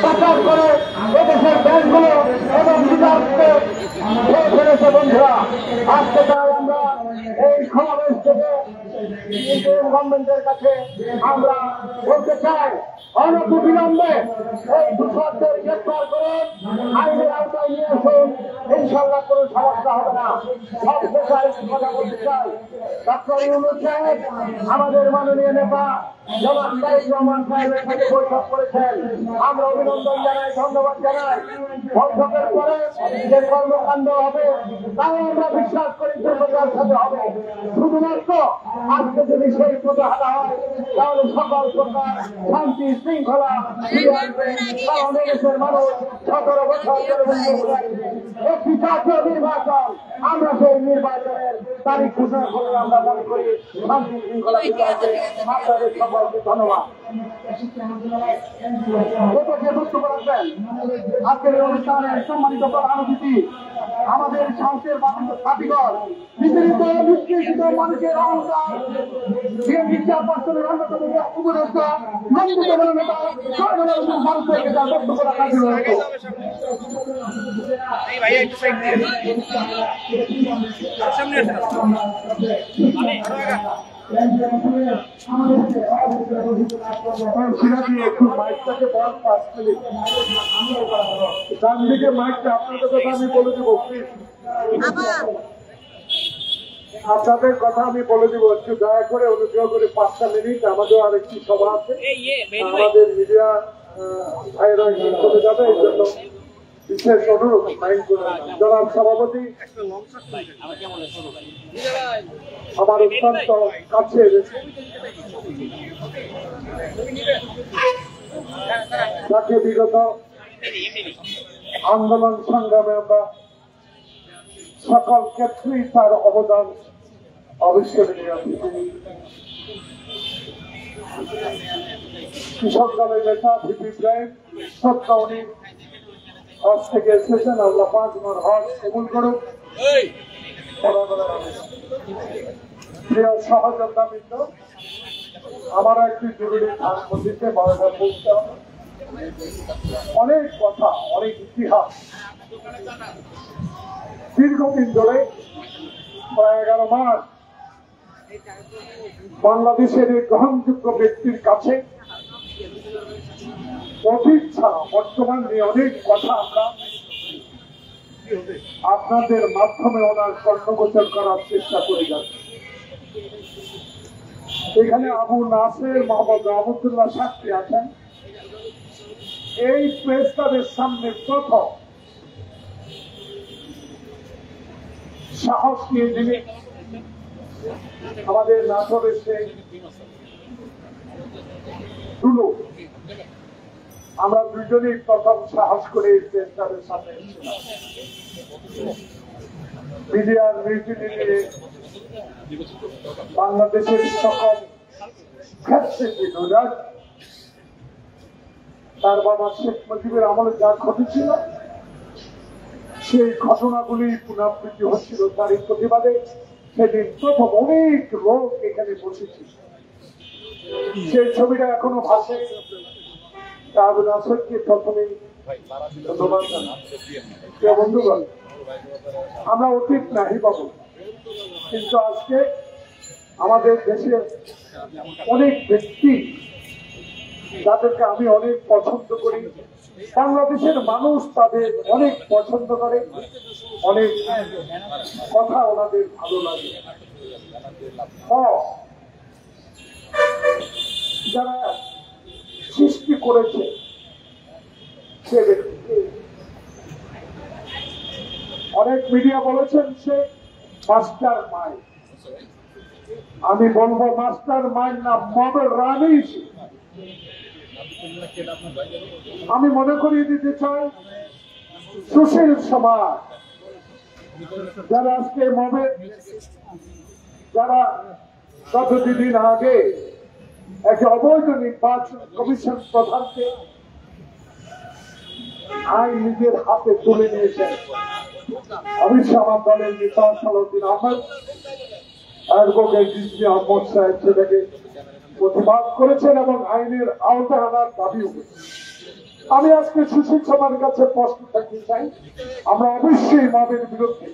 পাচার করে এদেশের ব্যাংকগুলো এবং রিজার্ভকে ফেলেছে বন্ধুরা। আজকে তাই আমরা এই সমাবেশ থেকে গভর্নমেন্টের কাছে আমরা বলতে চাই, অনতিবিলম্বে এই দূষকদের গ্রেফতার করুন, আইনের আওতায় নিয়ে আসুন, ইনশাল্লাহ কোনো সমস্যা হবে না। সব পেশায় কথা বলতে চাই, ডক্টর ইউনূস সাহেব আমাদের মাননীয় নেতা জনাব তারেক রহমান সাহেবের সাথে বৈঠক করেছেন। আমরা অভিনন্দন জানাই, ধন্যবাদ জানাই। বৈঠকের পরে যে কর্মকাণ্ড হবে তাও আমরা বিশ্বাস করি দ্রুততার সাথে হবে। শুধুমাত্র আজকে যদি সেই প্রতিহারা হয় তাহলে সকল প্রকার শান্তি শৃঙ্খলা ফিরে আসবে। কারণ দেশের মানুষ 17 বছর ধরে একটি জাতীয় নির্বাচন, আমরা সেই নির্বাচনের তারিখ ঘোষণা করে আমরা মনে করি শান্তি শৃঙ্খলা ফিরে আসবে। আপনাদের সকলকে ধন্যবাদ। বক্তব্য রাখবেন আজকের এই অনুষ্ঠানের সম্মানিত প্রধান অতিথি, আমাদের সাহসের বাতিঘর, নিপীড়িত নিষ্কৃষিত মানুষের অহংকার, বিএনপি চেয়ারপারসনের অন্যতম উপদেষ্টা নন্দিত নেতা মানুষের নেতা বক্তব্য রাখার জন্য একটু মাইকটাকে বল 5 মিনিট ডান দিকে মাইকটা আপনাদের কথা আমি বলে দেবো। আপনাদের কথা আমি বলে দিব, একটু দয়া করে অনুগ্রহ করে 5টা মিনিট। আমাদের আরেকটি সভা আছে, আমাদের মিডিয়া ভাইরা চলে যাবে, এই জন্য বিশেষ অনুরোধ মাইন্ড করে। জনাব সভাপতি আমার অত্যন্ত কাছে তাকে বিগত আন্দোলন সংগ্রামে আমরা সকল ক্ষেত্রেই তার অবদান অবিস্মরণীয়। কৃষক দলের নেতা ভিপি ইব্রাহিম সত্য উনি হজ থেকে এসেছেন, আল্লাহ পাক ওনার হজ কবুল করুক। প্রিয় সহযোদ্ধাবৃন্দ, আমার একটি জরুরি ধানমন্দিতে 12টা পৌঁছতে হবে। অনেক কথা, অনেক ইতিহাস দীর্ঘদিন ধরে প্রায় 11 মাস বাংলাদেশের এই গ্রহণযোগ্য ব্যক্তির কাছে অতীত ছাড়া বর্তমান নিয়ে অনেক কথা আমরা আপনাদের মাধ্যমে ওনার কর্ণগোচর করার চেষ্টা করে যাচ্ছি। এখানে আবু নাসের, মোহাম্মদ রহমতুল্লাহ সাক্ষী আছেন। এই প্রেস ক্লাবের সামনে প্রথম সাহস নিয়ে যিনি আমাদের নাটোরের সেই দুলু, আমরা দুজনেই প্রথম সাহস করে এই প্রেস ক্লাবের সামনে এসেছিলাম। মিডিয়ার নীতি নিয়ে বাংলাদেশের সকল ক্ষেত্রে বিনোদন, তার বাবা শেখ মুজিবের আমলে যা ঘটেছিল সেই ঘটনাগুলি পুনরাবৃত্তি হচ্ছিল। তারই প্রতিবাদে সেদিন প্রথম অনেক লোক এখানে বসেছিল। সেই ছবিটা এখনো ভাসে। আবু নাসরকে প্রথমেই ধন্যবাদ জানাই। বন্ধুগণ, আমরা অতীত নাহি পাবো, কিন্তু আজকে আমাদের দেশের অনেক ব্যক্তি যাদেরকে আমি অনেক পছন্দ করি, বাংলাদেশের মানুষ তাদের অনেক পছন্দ করে, অনেক কথা ওনাদের ভালো লাগে। যারা সৃষ্টি করেছে সে ব্যক্তিকে অনেক মিডিয়া বলেছেন সে মাস্টার মাইন্ড। আমি বলবো মাস্টার মাইন্ড না, মবের রানী। আমি মনে করিয়ে দিতে চাই সুশীল সমাজ যারা আজকে মবে, যারা গত 2 দিন আগে একটি অবৈধ নির্বাচন কমিশন প্রধানকে আইন নিজের হাতে তুলে নিয়েছেন। অবশ্যই আমার দলের নেতা সালাউদ্দিন আহমেদ, অ্যাডভোকেট রিজভী আহমদ সাহেব সেটাকে প্রতিবাদ করেছেন এবং আইনের আওতায় আনার দাবি করেছেন। আমি আজকে সুশীল সমাজের কাছে প্রশ্ন থাকতে চাই, আমরা অবশ্যই মদের বিরুদ্ধে।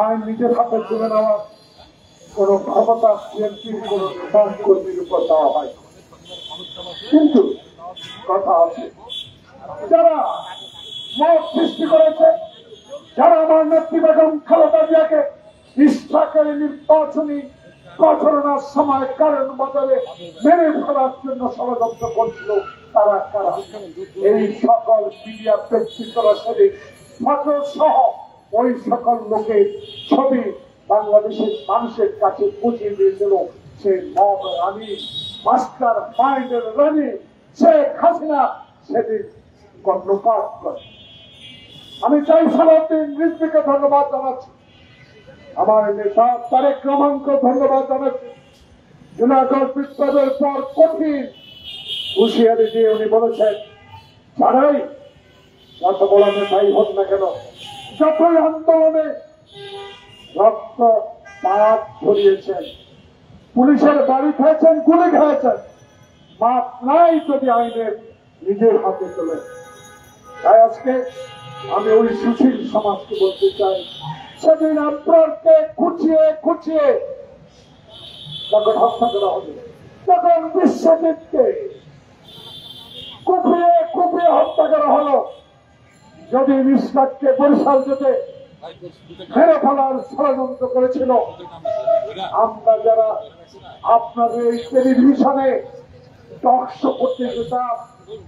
আইন নিজের হাতে তুলে নেওয়ার কোন ক্ষমতা বিএনপির কোন নেতা কর্মীর উপর দেওয়া হয়, কিন্তু কথা আছে যারা মত সৃষ্টি করেছে, যারা আমার নেত্রী বেগম খালেদা জিয়াকে ইচ্ছাকারী নির্বাচনী প্রচারণার সময় কারণ বদলে মেরে ফেলার জন্য ষড়যন্ত্র করছিল, তারা কারা? এই সকল মিডিয়া ব্যক্তিত্বরা ফটো সহ ওই সকল লোকের ছবি বাংলাদেশের মানুষের কাছে পৌঁছে দিয়েছিল। সে মব রানী, মাস্টার মাইন্ডের রানী শেখ হাসিনা সেদিন কর্ণপাত করে। আমি চাই সালাউদ্দিন রিজভীকে ধন্যবাদ জানাচ্ছি, আমার নেতা তারেক রহমানকে ধন্যবাদ জানাচ্ছি। জুনাগড় বিপ্লবের পর কঠিন হুঁশিয়ারি দিয়ে উনি বলেছেন, যারাই যত বড় নেতাই হোক না কেন, যতই আন্দোলনে রক্ত পাত ধরিয়েছেন, পুলিশের বাড়ি খেয়েছেন, গুলি খেয়েছেন, মাপ নাই যদি আইনের নিজের হাতে তোলে। তাই আজকে আমি ওই সুশীল সমাজকে বলতে চাই, সেদিন আপনাকে খুঁচিয়ে খুঁচিয়ে যখন হত্যা করা হবে, তখন বিশ্বজিৎকে কুপিয়ে কুপিয়ে হত্যা করা হলো, যদি মিসকাতকে বরিশাল যেতে মেরে ফেলার ষড়যন্ত্র করেছিল, আমরা যারা আপনাদের এই টেলিভিশনে টক শো করতে যেতাম,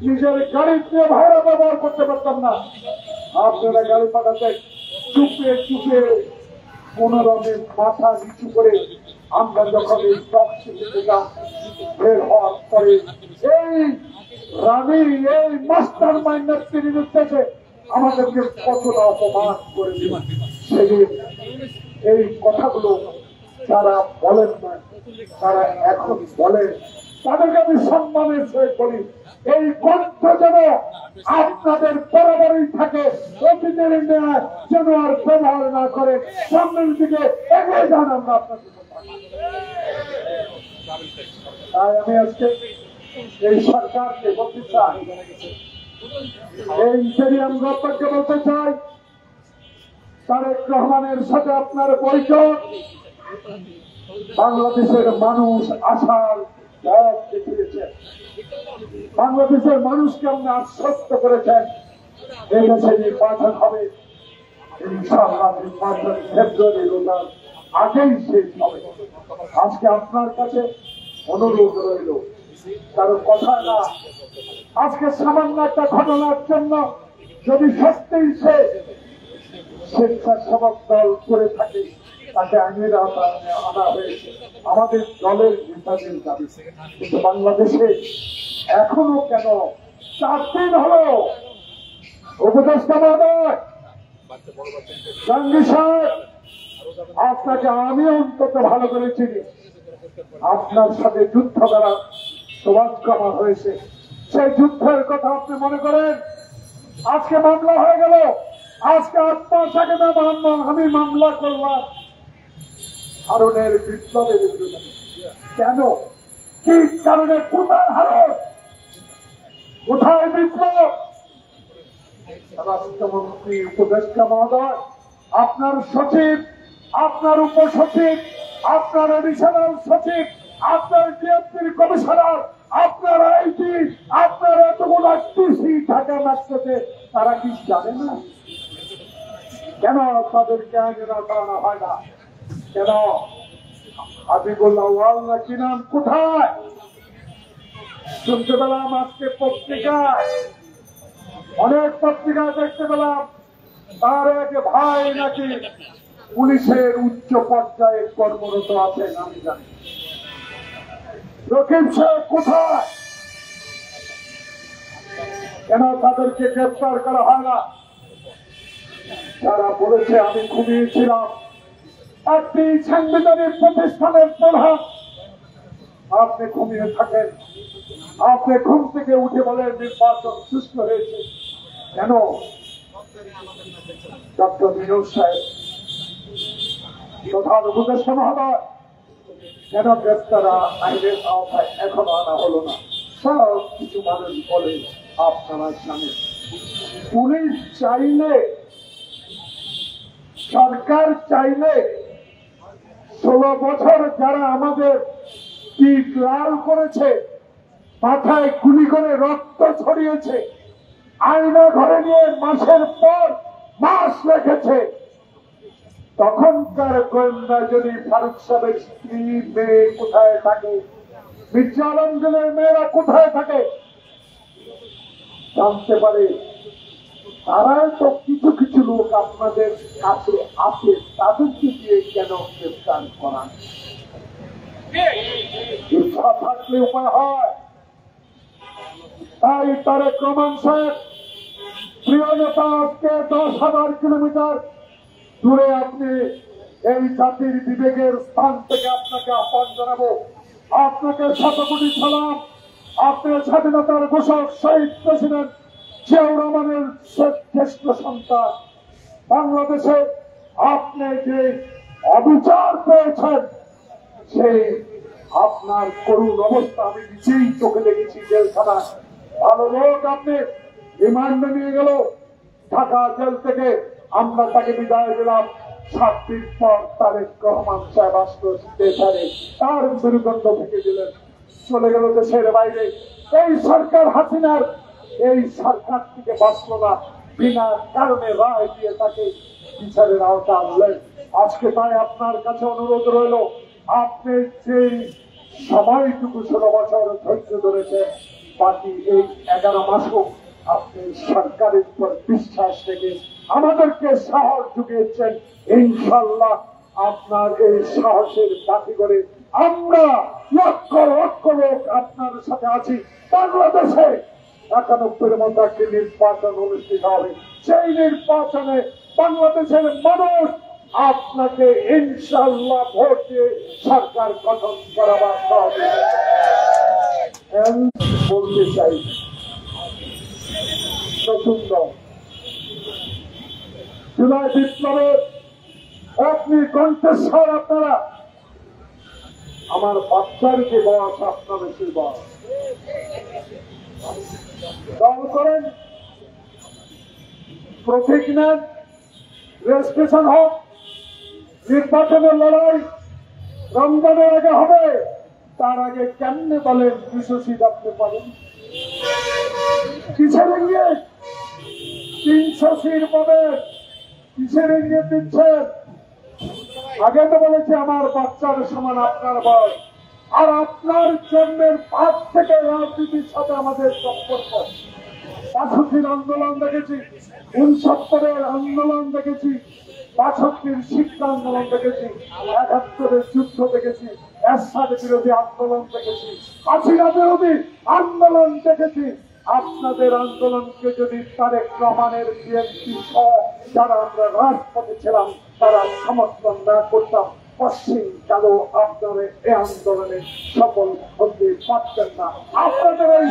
নিজের গাড়ি দিয়ে ভাড়া ব্যবহার করতে পারতাম না, আপনারা গাড়ি পাঠাতে চুপে চুপে কোনরমে মাথা নিচু করে আমরা যখন এই টক শো যেতাম, বের হওয়ার পরে এই রানী, এই মাস্টার মাইন্ডের তিনি নির্দেশে আমাদেরকে কতটা অপমান করে দিলেন। সেদিন এই কথাগুলো যারা বলেন না, তারা এখন বলেন, তাদেরকে আমি সম্মানের সহিত বলি, এই কণ্ঠ যেন আপনাদের বরাবরই থাকে, অতীতের ন্যায় যেন আর ব্যবহার না করে, সামনের দিকে এগিয়ে যান। আমরা আপনাদের তাই আমি আজকে এই সরকারকে বলতে চাই, এই ইন্টেরিয়াম গভর্নমেন্টকে বলতে চাই, তারেক রহমানের সাথে আপনার বৈঠক বাংলাদেশের মানুষ আশার পথ দেখিয়েছেন, বাংলাদেশের মানুষকে আপনি আশ্বস্ত করেছেন এই দেশে নির্বাচন হবে, ইনশাআল্লাহ নির্বাচন ফেব্রুয়ারির আগেই শেষ হবে। আজকে আপনার কাছে অনুরোধ রইল, কারো কথা না, আজকে সামান্য একটা ঘটনার জন্য যদি সত্যিই সে স্বেচ্ছাসেবক দল করে থাকে, তাকে আইনের আওতায় আনা হয়েছে আমাদের দলের নেতাদের দাবি। কিন্তু বাংলাদেশে এখনো কেন 4 দিন হলো উপদেষ্টা মহোদয় জাহাঙ্গীর সাহেব, আপনাকে আমি অন্তত ভালো করে চিনি, আপনার সাথে যুদ্ধ করার সৌভাগ্য আমার হয়েছে। সেই যুদ্ধের কথা আপনি মনে করেন, আজকে মামলা হয়ে গেল, আজকে আপনার সাথে আমি মামলা করলাম হারুনের বিপ্লবের বিরুদ্ধে। কেন? কি কারণে? কোথায় হারুন? কোথায় বিপ্লব? রাষ্ট্রমন্ত্রী, উপদেষ্টা মহোদয়, আপনার সচিব, আপনার উপসচিব, আপনার এডিশনাল সচিব, আপনার ডিএমপির কমিশনার, আপনার আইটি, আপনার এতগুলো টিসি ঢাকা মেট্রোতে, তারা কি জানে না? কেন তাদেরকে আইনের আওতায় আনা হয় না? কেন? হাবিবুল্লাহ ওয়াল না কি নাম, কোথায়? শুনতে পেলাম আজকে পত্রিকায়, অনেক পত্রিকায় দেখতে পেলাম তার এক ভাই নাকি পুলিশের উচ্চ পর্যায়ে কর্মরত আছেন। আমি জানি রকিব সাহেব কোথায়? কেন তাদেরকে গ্রেফতার করা হয় না? যারা বলেছে আমি ঘুমিয়েছিলাম, একটি সাংবিধানিক প্রতিষ্ঠানের প্রধান, আপনি ঘুমিয়ে থাকেন, আপনি ঘুম থেকে উঠে বলেন নির্বাচন সুষ্ঠু হয়েছে। কেন? ডক্টর বিনোদ সাহেব, প্রধান উপদেষ্টা মহোদয়, কেন গ্রেফতার আইনের আওতায় এখনো আনা হলো না? সব কিছু মানুষ বলে আপনারা জানেন পুলিশ চাইলে, সরকার চাইলে 16 বছর যারা আমাদের পিঠ লাল করেছে, মাথায় গুলি করে রক্ত ছড়িয়েছে, আয়না ঘরে নিয়ে মাসের পর মাস রেখেছে, তখনকার গোয়েন্দা যদি ফারুক সাহেবের স্ত্রী মেয়ে কোথায় থাকে, মির্জা আলমগীরের মেয়েরা কোথায় থাকে জানতে পারে, তারাই তো কিছু কিছু লোক আপনাদের কাছে আছে, তাদেরকে দিয়ে কেন গ্রেফতার করান? ইচ্ছা থাকলে উপায় হয়। তাই তারেক রহমান সাহেব, প্রিয় নেতা, আজকে 10,000 কিলোমিটার দূরে আপনি এই জাতির বিবেকের স্থান থেকে আপনাকে আহ্বান জানাবো। আপনাকে শতকোটি সালাম। আপনি স্বাধীনতার ঘোষক শহীদ প্রেসিডেন্ট জিয়াউর রহমানের জ্যেষ্ঠ সন্তান। বাংলাদেশে আপনি যে অবিচার পেয়েছেন, সেই আপনার করুণ অবস্থা আমি নিজেই চোখে দেখেছি জেলখানা। ভালো লোক আপনি রিমান্ডে নিয়ে গেল ঢাকা জেল থেকে, আমরা তাকে বিদায় দিলাম। 7 দিন পর তারেক রহমান সাহেব আসলো স্টেশনে, তার মেরুদণ্ড থেকে দিলেন, চলে গেল দেশের বাইরে। এই সরকার হাসিনার এই সরকার থেকে বাঁচল না, বিনা কারণে রায় দিয়ে তাকে বিচারের আওতা আনলেন। আজকে তাই আপনার কাছে অনুরোধ রইল, আপনি যে সময়টুকু 16 বছর ধৈর্য ধরেছেন, বাকি এই 11 মাসও আপনি সরকারের উপর বিশ্বাস রেখে আমাদেরকে সাহস জুগিয়েছেন। ইনশাল্লাহ আপনার এই সাহসের বাকি করে আমরা লক্ষ লক্ষ লোক আপনার সাথে আছি। বাংলাদেশে 91-এর মতো একটি নির্বাচন অনুষ্ঠিত হবে, সেই নির্বাচনে বাংলাদেশের মানুষ আপনাকে ইনশাল্লাহ ভোট দিয়ে সরকার গঠন করাবার হবে। বলতে চাই, নতুন দল জুলাই বিপ্লবের আপনি কণ্ঠস্বর, আপনারা আমার বাচ্চার যে বয়স আপনার বেশি বয়স, দল করেন, প্রতীক নেন, রেজিস্ট্রেশন হোক, নির্বাচনের লড়াই রমজানের আগে হবে। তার আগে কেমনে বলেন 200 সিট আপনি পাবেন? কিসের ইঙ্গিত? 300 সিট পাবেন, কিসের ইঙ্গিত দিচ্ছেন? আগে তো বলেছে আমার বাচ্চার সমান আপনার বয়স, আর আপনার জন্মের পাঁচ থেকে রাজনীতির সাথে আমাদের সম্পর্ক। 65-র আন্দোলন দেখেছি, 69-এর আন্দোলন দেখেছি, 65-র শিক্ষা আন্দোলন দেখেছি, 71-এর যুদ্ধ দেখেছি, এরশাদ বিরোধী আন্দোলন দেখেছি, হাসিনা বিরোধী আন্দোলন দেখেছি। আপনাদের আন্দোলনকে যদি তারেক রহমানের বিএনপি সহ যারা আমরা রাজপথে ছিলাম তারা সমর্থন না করতাম, পশ্চিম কালো আপনারা এই আন্দোলনে সফল হতে পারতেন না। আপনাদের এই